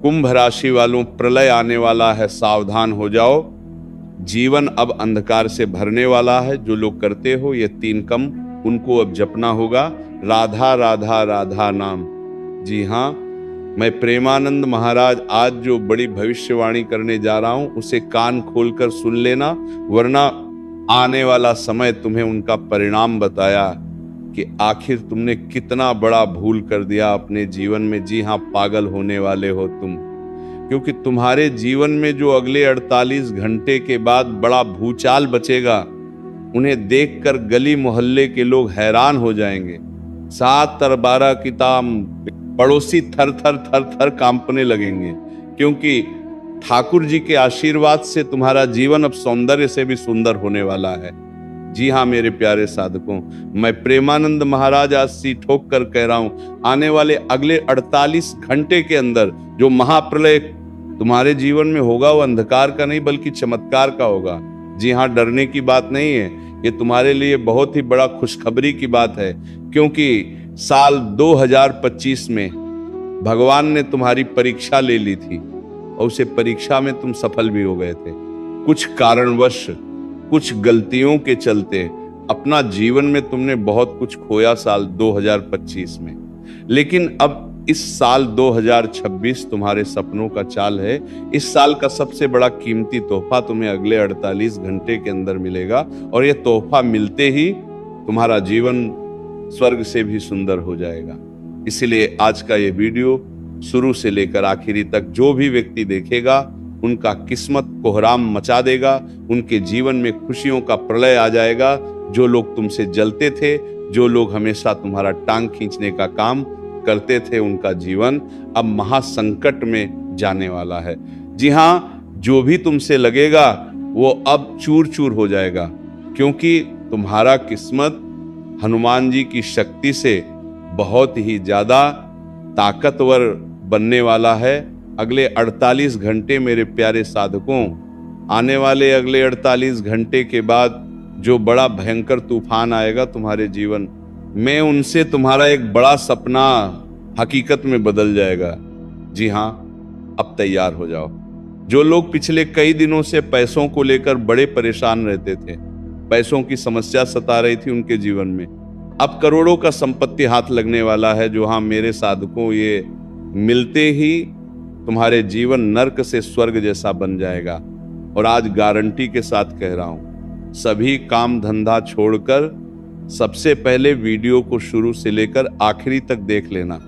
कुंभ राशि वालों, प्रलय आने वाला है, सावधान हो जाओ। जीवन अब अंधकार से भरने वाला है। जो लोग करते हो ये 3 कम, उनको अब जपना होगा। राधा राधा राधा नाम। जी हाँ, मैं प्रेमानंद महाराज आज जो बड़ी भविष्यवाणी करने जा रहा हूं उसे कान खोलकर सुन लेना, वरना आने वाला समय तुम्हें उनका परिणाम बताया कि आखिर तुमने कितना बड़ा भूल कर दिया अपने जीवन में। जी हाँ, पागल होने वाले हो तुम, क्योंकि तुम्हारे जीवन में जो अगले 48 घंटे के बाद बड़ा भूचाल बचेगा, उन्हें देखकर गली मोहल्ले के लोग हैरान हो जाएंगे। 7 और 12 की ताम पड़ोसी थर थर थर थर कांपने लगेंगे, क्योंकि ठाकुर जी के आशीर्वाद से तुम्हारा जीवन अब सौंदर्य से भी सुंदर होने वाला है। जी हाँ मेरे प्यारे साधकों, मैं प्रेमानंद महाराज आज सी ठोक कर कह रहा हूं, आने वाले अगले 48 घंटे के अंदर जो महाप्रलय तुम्हारे जीवन में होगा वो अंधकार का नहीं बल्कि चमत्कार का होगा। जी हाँ, डरने की बात नहीं है, ये तुम्हारे लिए बहुत ही बड़ा खुशखबरी की बात है, क्योंकि साल 2025 में भगवान ने तुम्हारी परीक्षा ले ली थी और उसे परीक्षा में तुम सफल भी हो गए थे। कुछ कारणवश, कुछ गलतियों के चलते अपना जीवन में तुमने बहुत कुछ खोया साल 2025 में, लेकिन अब इस साल 2026 तुम्हारे सपनों का चाल है। इस साल का सबसे बड़ा कीमती तोहफा तुम्हें अगले 48 घंटे के अंदर मिलेगा, और यह तोहफा मिलते ही तुम्हारा जीवन स्वर्ग से भी सुंदर हो जाएगा। इसीलिए आज का ये वीडियो शुरू से लेकर आखिरी तक जो भी व्यक्ति देखेगा उनका किस्मत कोहराम मचा देगा, उनके जीवन में खुशियों का प्रलय आ जाएगा। जो लोग तुमसे जलते थे, जो लोग हमेशा तुम्हारा टांग खींचने का काम करते थे, उनका जीवन अब महासंकट में जाने वाला है। जी हाँ, जो भी तुमसे लगेगा वो अब चूर चूर हो जाएगा, क्योंकि तुम्हारा किस्मत हनुमान जी की शक्ति से बहुत ही ज्यादा ताकतवर बनने वाला है। अगले 48 घंटे मेरे प्यारे साधकों, आने वाले अगले 48 घंटे के बाद जो बड़ा भयंकर तूफान आएगा तुम्हारे जीवन में, उनसे तुम्हारा एक बड़ा सपना हकीकत में बदल जाएगा। जी हाँ, अब तैयार हो जाओ। जो लोग पिछले कई दिनों से पैसों को लेकर बड़े परेशान रहते थे, पैसों की समस्या सता रही थी उनके जीवन में, अब करोड़ों का संपत्ति हाथ लगने वाला है। जो हाँ मेरे साधकों, ये मिलते ही तुम्हारे जीवन नर्क से स्वर्ग जैसा बन जाएगा। और आज गारंटी के साथ कह रहा हूं, सभी काम धंधा छोड़कर सबसे पहले वीडियो को शुरू से लेकर आखिरी तक देख लेना,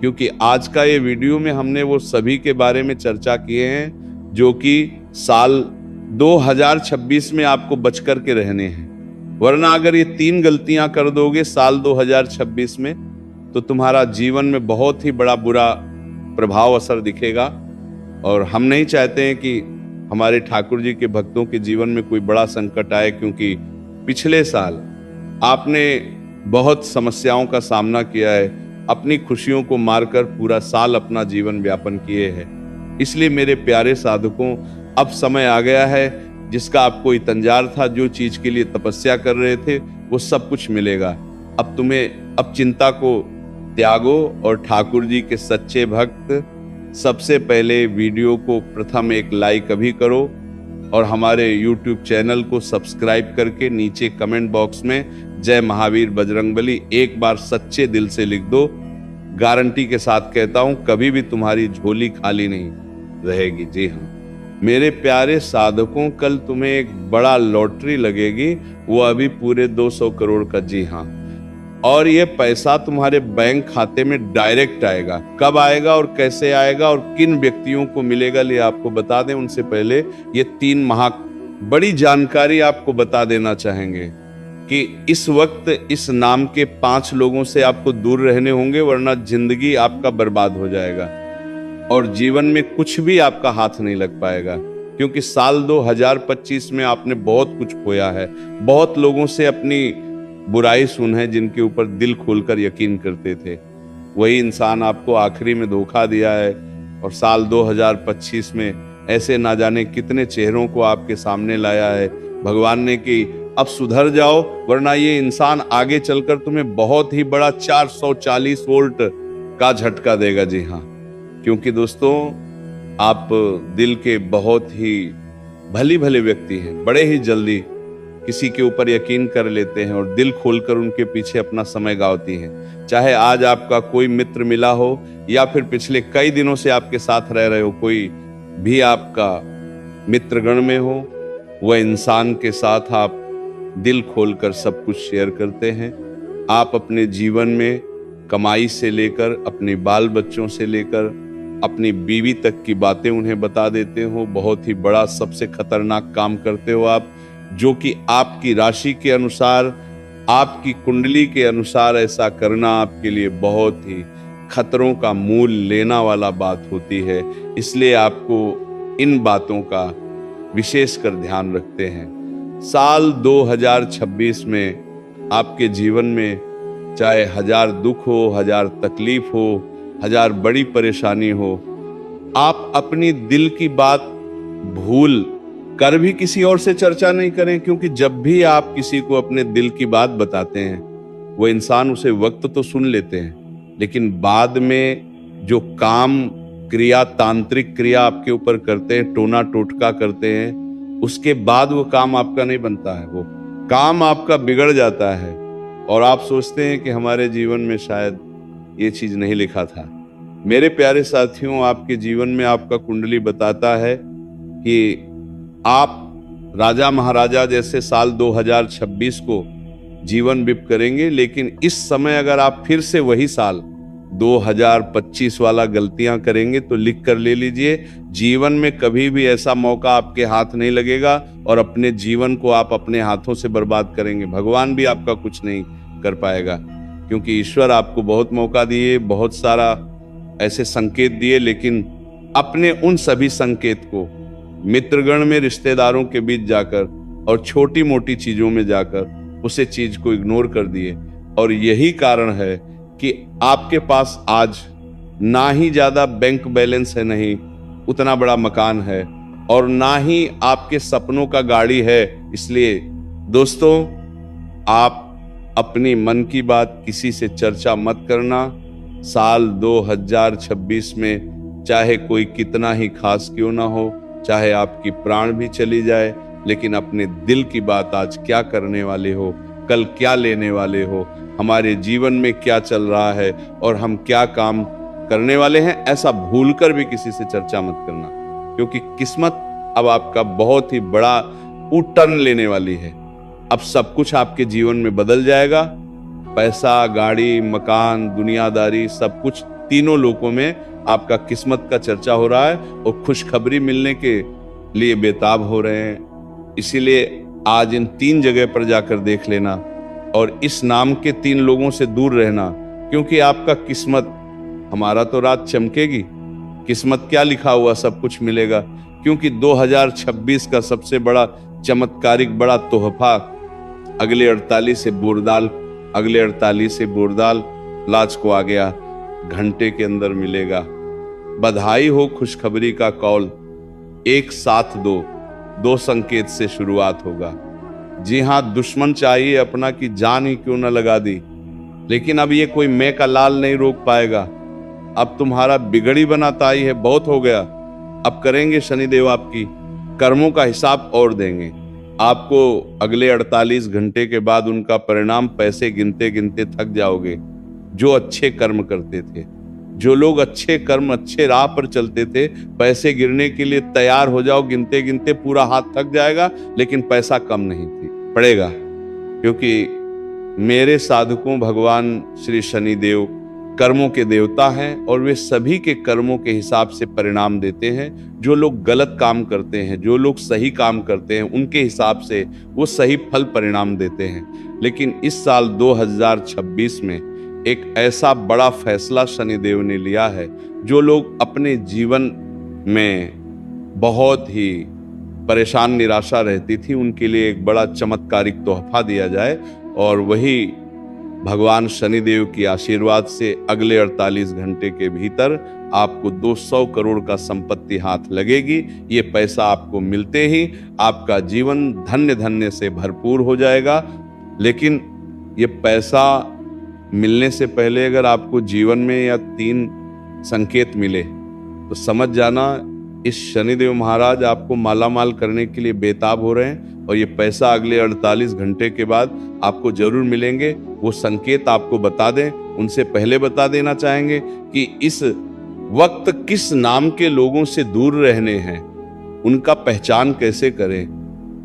क्योंकि आज का ये वीडियो में हमने वो सभी के बारे में चर्चा किए हैं जो कि साल 2026 में आपको बच कर के रहने हैं। वरना अगर ये 3 गलतियां कर दोगे साल 2026 में, तो तुम्हारा जीवन में बहुत ही बड़ा बुरा प्रभाव असर दिखेगा। और हम नहीं चाहते हैं कि हमारे ठाकुर जी के भक्तों के जीवन में कोई बड़ा संकट आए, क्योंकि पिछले साल आपने बहुत समस्याओं का सामना किया है, अपनी खुशियों को मारकर पूरा साल अपना जीवन व्यापन किए हैं। इसलिए मेरे प्यारे साधकों, अब समय आ गया है जिसका आपको इंतजार था। जो चीज के लिए तपस्या कर रहे थे वो सब कुछ मिलेगा। अब तुम्हें अब चिंता को त्यागो और ठाकुर जी के सच्चे भक्त सबसे पहले वीडियो को प्रथम एक लाइक अभी करो, और हमारे YouTube चैनल को सब्सक्राइब करके नीचे कमेंट बॉक्स में जय महावीर बजरंगबली एक बार सच्चे दिल से लिख दो। गारंटी के साथ कहता हूं, कभी भी तुम्हारी झोली खाली नहीं रहेगी। जी हाँ मेरे प्यारे साधकों, कल तुम्हें एक बड़ा लॉटरी लगेगी, वो अभी पूरे 200 करोड़ का। जी हाँ, और ये पैसा तुम्हारे बैंक खाते में डायरेक्ट आएगा। कब आएगा और कैसे आएगा और किन व्यक्तियों को मिलेगा, ये आपको बता दें उनसे पहले ये 3 बड़ी जानकारी आपको बता देना चाहेंगे कि इस वक्त इस नाम के 5 लोगों से आपको दूर रहने होंगे, वरना जिंदगी आपका बर्बाद हो जाएगा और जीवन में कुछ भी आपका हाथ नहीं लग पाएगा। क्योंकि साल 2025 में आपने बहुत कुछ खोया है, बहुत लोगों से अपनी बुराई सुन है जिनके ऊपर दिल खोलकर यकीन करते थे, वही इंसान आपको आखिरी में धोखा दिया है। और साल 2025 में ऐसे ना जाने कितने चेहरों को आपके सामने लाया है भगवान ने कि अब सुधर जाओ, वरना ये इंसान आगे चलकर तुम्हें बहुत ही बड़ा 440 वोल्ट का झटका देगा। जी हाँ, क्योंकि दोस्तों आप दिल के बहुत ही भली भले व्यक्ति हैं, बड़े ही जल्दी किसी के ऊपर यकीन कर लेते हैं और दिल खोलकर उनके पीछे अपना समय गंवाती हैं। चाहे आज आपका कोई मित्र मिला हो या फिर पिछले कई दिनों से आपके साथ रह रहे हो, कोई भी आपका मित्रगण में हो, वह इंसान के साथ आप दिल खोलकर सब कुछ शेयर करते हैं। आप अपने जीवन में कमाई से लेकर, अपने बाल बच्चों से लेकर, अपनी बीवी तक की बातें उन्हें बता देते हो। बहुत ही बड़ा सबसे खतरनाक काम करते हो आप, जो कि आपकी राशि के अनुसार, आपकी कुंडली के अनुसार ऐसा करना आपके लिए बहुत ही खतरों का मूल लेना वाला बात होती है। इसलिए आपको इन बातों का विशेष कर ध्यान रखते हैं। साल 2026 में आपके जीवन में चाहे 1000 दुख हो, 1000 तकलीफ हो, 1000 बड़ी परेशानी हो, आप अपनी दिल की बात भूल कर भी किसी और से चर्चा नहीं करें, क्योंकि जब भी आप किसी को अपने दिल की बात बताते हैं, वो इंसान उसे वक्त तो सुन लेते हैं, लेकिन बाद में जो काम क्रिया, तांत्रिक क्रिया आपके ऊपर करते हैं, टोना टोटका करते हैं, उसके बाद वो काम आपका नहीं बनता है, वो काम आपका बिगड़ जाता है और आप सोचते हैं कि हमारे जीवन में शायद ये चीज नहीं लिखा था। मेरे प्यारे साथियों, आपके जीवन में आपका कुंडली बताता है कि आप राजा महाराजा जैसे साल 2026 को जीवन व्यतीत करेंगे, लेकिन इस समय अगर आप फिर से वही साल 2025 वाला गलतियां करेंगे तो लिख कर ले लीजिए, जीवन में कभी भी ऐसा मौका आपके हाथ नहीं लगेगा और अपने जीवन को आप अपने हाथों से बर्बाद करेंगे। भगवान भी आपका कुछ नहीं कर पाएगा, क्योंकि ईश्वर आपको बहुत मौका दिए, बहुत सारा ऐसे संकेत दिए, लेकिन अपने उन सभी संकेत को मित्रगण में, रिश्तेदारों के बीच जाकर और छोटी मोटी चीजों में जाकर उसे चीज को इग्नोर कर दिए। और यही कारण है कि आपके पास आज ना ही ज्यादा बैंक बैलेंस है, नहीं उतना बड़ा मकान है, और ना ही आपके सपनों का गाड़ी है। इसलिए दोस्तों, आप अपनी मन की बात किसी से चर्चा मत करना। साल 2026 में चाहे कोई कितना ही खास क्यों ना हो, चाहे आपकी प्राण भी चली जाए, लेकिन अपने दिल की बात आज क्या करने वाले हो, कल क्या लेने वाले हो, हमारे जीवन में क्या चल रहा है और हम क्या काम करने वाले हैं, ऐसा भूलकर भी किसी से चर्चा मत करना, क्योंकि किस्मत अब आपका बहुत ही बड़ा टर्न लेने वाली है। अब सब कुछ आपके जीवन में बदल जाएगा। पैसा, गाड़ी, मकान, दुनियादारी, सब कुछ तीनों लोकों में आपका किस्मत का चर्चा हो रहा है और खुशखबरी मिलने के लिए बेताब हो रहे हैं। इसीलिए आज इन 3 जगह पर जाकर देख लेना और इस नाम के 3 लोगों से दूर रहना, क्योंकि आपका किस्मत, हमारा तो रात चमकेगी, किस्मत क्या लिखा हुआ सब कुछ मिलेगा। क्योंकि 2026 का सबसे बड़ा चमत्कारिक बड़ा तोहफा अगले 48 से बोरदाल लाज को आ गया, घंटे के अंदर मिलेगा। बधाई हो, खुशखबरी का कॉल 172 संकेत से शुरुआत होगा। जी हाँ, दुश्मन चाहिए अपना कि जान ही क्यों न लगा दी, लेकिन अब ये कोई मैं का लाल नहीं रोक पाएगा। अब तुम्हारा बिगड़ी बना ताई है, बहुत हो गया। अब करेंगे शनिदेव आपकी कर्मों का हिसाब और देंगे आपको। अगले 48 घंटे के बाद उनका परिणाम पैसे गिनते गिनते थक जाओगे। जो अच्छे कर्म करते थे, जो लोग अच्छे कर्म, अच्छे राह पर चलते थे, पैसे गिरने के लिए तैयार हो जाओ, गिनते गिनते पूरा हाथ थक जाएगा, लेकिन पैसा कम नहीं पड़ेगा। क्योंकि मेरे साधकों भगवान श्री शनिदेव कर्मों के देवता हैं और वे सभी के कर्मों के हिसाब से परिणाम देते हैं। जो लोग गलत काम करते हैं, जो लोग सही काम करते हैं, उनके हिसाब से वो सही फल परिणाम देते हैं। लेकिन इस साल 2026 में एक ऐसा बड़ा फैसला शनिदेव ने लिया है। जो लोग अपने जीवन में बहुत ही परेशान, निराशा रहती थी, उनके लिए एक बड़ा चमत्कारिक तोहफा दिया जाए, और वही भगवान शनिदेव की आशीर्वाद से अगले 48 घंटे के भीतर आपको 200 करोड़ का संपत्ति हाथ लगेगी। ये पैसा आपको मिलते ही आपका जीवन धन्य धन्य से भरपूर हो जाएगा। लेकिन ये पैसा मिलने से पहले अगर आपको जीवन में या 3 संकेत मिले तो समझ जाना इस शनिदेव महाराज आपको मालामाल करने के लिए बेताब हो रहे हैं और ये पैसा अगले 48 घंटे के बाद आपको जरूर मिलेंगे। वो संकेत आपको बता दें, उनसे पहले बता देना चाहेंगे कि इस वक्त किस नाम के लोगों से दूर रहने हैं, उनका पहचान कैसे करें,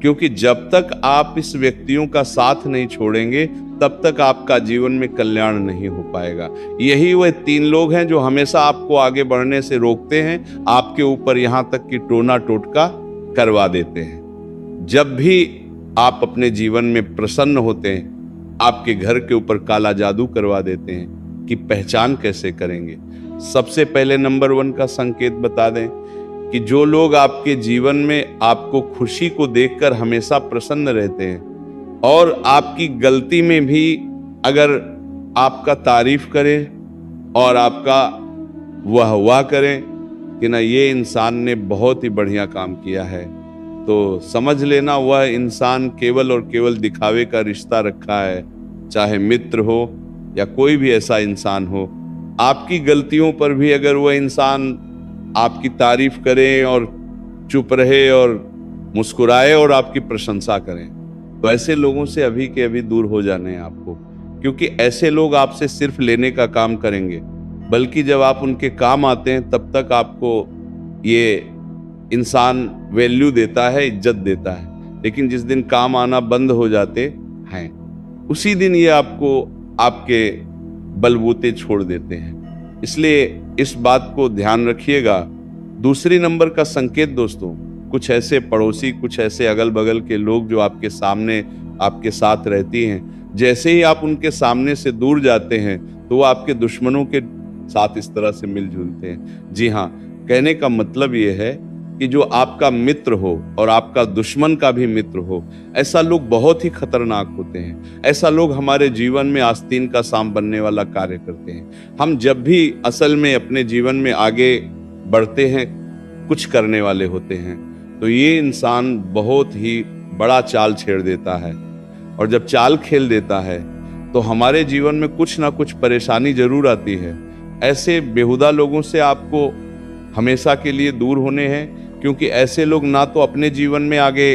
क्योंकि जब तक आप इस व्यक्तियों का साथ नहीं छोड़ेंगे तब तक आपका जीवन में कल्याण नहीं हो पाएगा। यही वह 3 लोग हैं जो हमेशा आपको आगे बढ़ने से रोकते हैं, आपके ऊपर यहां तक कि टोना टोटका करवा देते हैं। जब भी आप अपने जीवन में प्रसन्न होते हैं, आपके घर के ऊपर काला जादू करवा देते हैं कि पहचान कैसे करेंगे। सबसे पहले नंबर 1 का संकेत बता दें कि जो लोग आपके जीवन में आपको खुशी को देखकर हमेशा प्रसन्न रहते हैं और आपकी गलती में भी अगर आपका तारीफ करें और आपका वाह करें कि ना ये इंसान ने बहुत ही बढ़िया काम किया है, तो समझ लेना वह इंसान केवल और केवल दिखावे का रिश्ता रखा है। चाहे मित्र हो या कोई भी ऐसा इंसान हो, आपकी गलतियों पर भी अगर वह इंसान आपकी तारीफ करें और चुप रहे और मुस्कुराए और आपकी प्रशंसा करें, तो ऐसे लोगों से अभी के अभी दूर हो जाने हैं आपको, क्योंकि ऐसे लोग आपसे सिर्फ लेने का काम करेंगे, बल्कि जब आप उनके काम आते हैं तब तक आपको ये इंसान वैल्यू देता है, इज्जत देता है। लेकिन जिस दिन काम आना बंद हो जाते हैं, उसी दिन ये आपको आपके बलबूते छोड़ देते हैं। इसलिए इस बात को ध्यान रखिएगा। दूसरी नंबर का संकेत दोस्तों, कुछ ऐसे पड़ोसी, कुछ ऐसे अगल बगल के लोग जो आपके सामने आपके साथ रहती हैं, जैसे ही आप उनके सामने से दूर जाते हैं तो वो आपके दुश्मनों के साथ इस तरह से मिलजुलते हैं। जी हाँ, कहने का मतलब ये है कि जो आपका मित्र हो और आपका दुश्मन का भी मित्र हो, ऐसा लोग बहुत ही खतरनाक होते हैं। ऐसा लोग हमारे जीवन में आस्तीन का सांप बनने वाला कार्य करते हैं। हम जब भी असल में अपने जीवन में आगे बढ़ते हैं, कुछ करने वाले होते हैं, तो ये इंसान बहुत ही बड़ा चाल छेड़ देता है, और जब चाल खेल देता है तो हमारे जीवन में कुछ ना कुछ परेशानी जरूर आती है। ऐसे बेहुदा लोगों से आपको हमेशा के लिए दूर होने हैं, क्योंकि ऐसे लोग ना तो अपने जीवन में आगे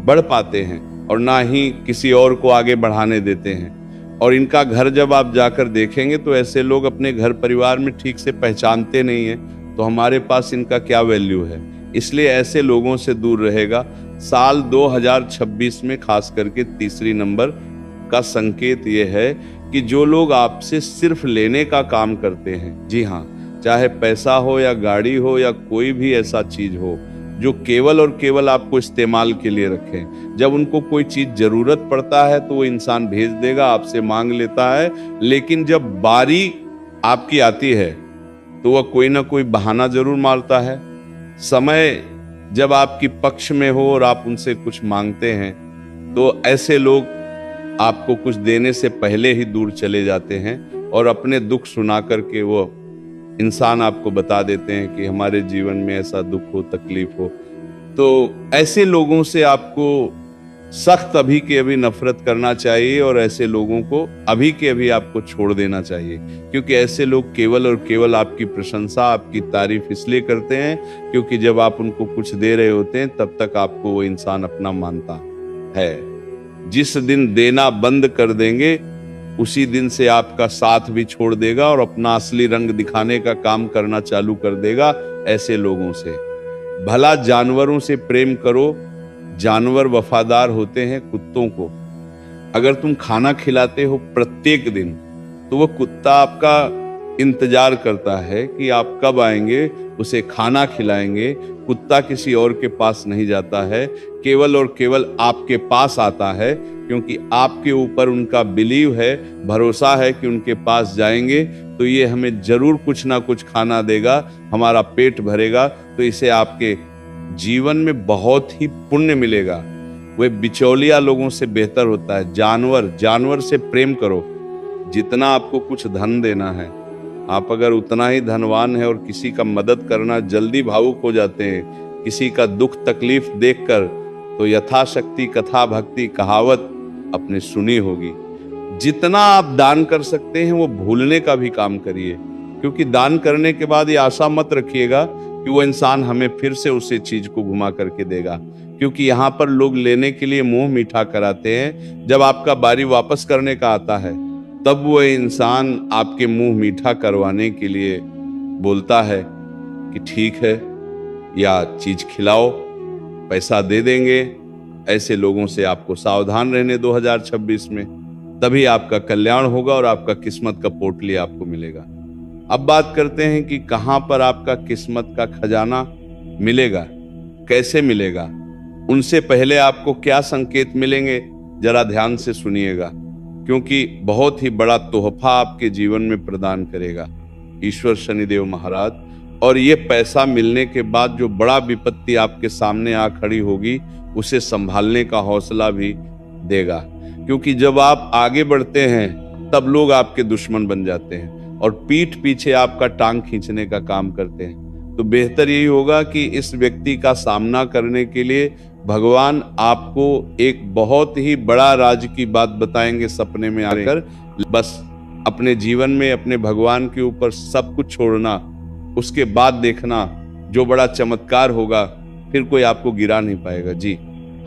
बढ़ पाते हैं और ना ही किसी और को आगे बढ़ाने देते हैं। और इनका घर जब आप जाकर देखेंगे तो ऐसे लोग अपने घर परिवार में ठीक से पहचानते नहीं हैं, तो हमारे पास इनका क्या वैल्यू है। इसलिए ऐसे लोगों से दूर रहेगा। साल 2026 में खास करके तीसरी नंबर का संकेत ये है कि जो लोग आपसे सिर्फ लेने का काम करते हैं, जी हाँ, चाहे पैसा हो या गाड़ी हो या कोई भी ऐसा चीज हो जो केवल और केवल आपको इस्तेमाल के लिए रखें। जब उनको कोई चीज जरूरत पड़ता है तो वो इंसान भेज देगा, आपसे मांग लेता है, लेकिन जब बारी आपकी आती है तो वह कोई ना कोई बहाना जरूर मारता है। समय जब आपकी पक्ष में हो और आप उनसे कुछ मांगते हैं तो ऐसे लोग आपको कुछ देने से पहले ही दूर चले जाते हैं और अपने दुख सुना करके वो इंसान आपको बता देते हैं कि हमारे जीवन में ऐसा दुख हो, तकलीफ हो। तो ऐसे लोगों से आपको सख्त अभी के अभी नफरत करना चाहिए और ऐसे लोगों को अभी के अभी आपको छोड़ देना चाहिए, क्योंकि ऐसे लोग केवल और केवल आपकी प्रशंसा, आपकी तारीफ इसलिए करते हैं क्योंकि जब आप उनको कुछ दे रहे होते हैं तब तक आपको वो इंसान अपना मानता है। जिस दिन देना बंद कर देंगे उसी दिन से आपका साथ भी छोड़ देगा और अपना असली रंग दिखाने का काम करना चालू कर देगा ऐसे लोगों से। भला जानवरों से प्रेम करो, जानवर वफादार होते हैं कुत्तों को। अगर तुम खाना खिलाते हो प्रत्येक दिन तो वो कुत्ता आपका इंतजार करता है कि आप कब आएंगे, उसे खाना खिलाएंगे। कुत्ता किसी और के पास नहीं जाता है, केवल और केवल आपके पास आता है, क्योंकि आपके ऊपर उनका बिलीव है, भरोसा है कि उनके पास जाएंगे तो ये हमें जरूर कुछ ना कुछ खाना देगा, हमारा पेट भरेगा, तो इसे आपके जीवन में बहुत ही पुण्य मिलेगा। वह बिचौलिया लोगों से बेहतर होता है। जानवर से प्रेम करो। जितना आपको कुछ धन देना है, आप अगर उतना ही धनवान है और किसी का मदद करना जल्दी भावुक हो जाते हैं, किसी का दुख तकलीफ देखकर, तो यथाशक्ति कथा भक्ति कहावत अपने सुनी होगी। जितना आप दान कर सकते हैं वो भूलने का भी काम करिए, क्योंकि दान करने के बाद ये आशा मत रखिएगा कि वो इंसान हमें फिर से उसी चीज को घुमा करके देगा। क्योंकि यहाँ पर लोग लेने के लिए मुंह मीठा कराते हैं, जब आपका बारी वापस करने का आता है तब वो इंसान आपके मुंह मीठा करवाने के लिए बोलता है कि ठीक है, या चीज खिलाओ, पैसा दे देंगे। ऐसे लोगों से आपको सावधान रहने 2026 में, तभी आपका कल्याण होगा और आपका किस्मत का पोटली आपको मिलेगा। अब बात करते हैं कि कहां पर आपका किस्मत का खजाना मिलेगा, कैसे मिलेगा। उनसे पहले आपको क्या संकेत मिलेंगे, जरा ध्यान से सुनिएगा, क्योंकि बहुत ही बड़ा तोहफा आपके जीवन में प्रदान करेगा ईश्वर शनिदेव महाराज। और ये पैसा मिलने के बाद जो बड़ा विपत्ति आपके सामने आ खड़ी होगी, उसे संभालने का हौसला भी देगा। क्योंकि जब आप आगे बढ़ते हैं तब लोग आपके दुश्मन बन जाते हैं और पीठ पीछे आपका टांग खींचने का काम करते हैं। तो बेहतर यही होगा कि इस व्यक्ति का सामना करने के लिए भगवान आपको एक बहुत ही बड़ा राज की बात बताएंगे सपने में आकर। बस अपने जीवन में अपने भगवान के ऊपर सब कुछ छोड़ना, उसके बाद देखना जो बड़ा चमत्कार होगा, फिर कोई आपको गिरा नहीं पाएगा। जी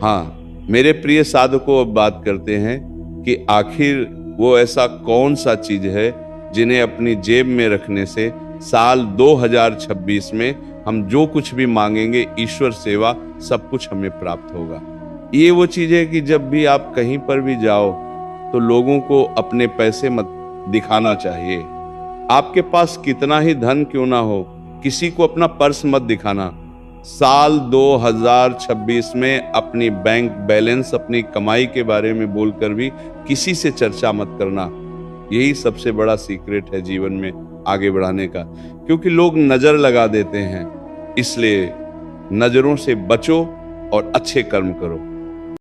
हाँ मेरे प्रिय साधकों, अब बात करते हैं कि आखिर वो ऐसा कौन सा चीज है जिन्हें अपनी जेब में रखने से साल 2026 में हम जो कुछ भी मांगेंगे, ईश्वर सेवा, सब कुछ हमें प्राप्त होगा। ये वो चीज है कि जब भी आप कहीं पर भी जाओ तो लोगों को अपने पैसे मत दिखाना चाहिए। आपके पास कितना ही धन क्यों ना हो, किसी को अपना पर्स मत दिखाना। साल 2026 में अपनी बैंक बैलेंस, अपनी कमाई के बारे में बोलकर भी किसी से चर्चा मत करना। यही सबसे बड़ा सीक्रेट है जीवन में आगे बढ़ाने का, क्योंकि लोग नजर लगा देते हैं। इसलिए नजरों से बचो और अच्छे कर्म करो।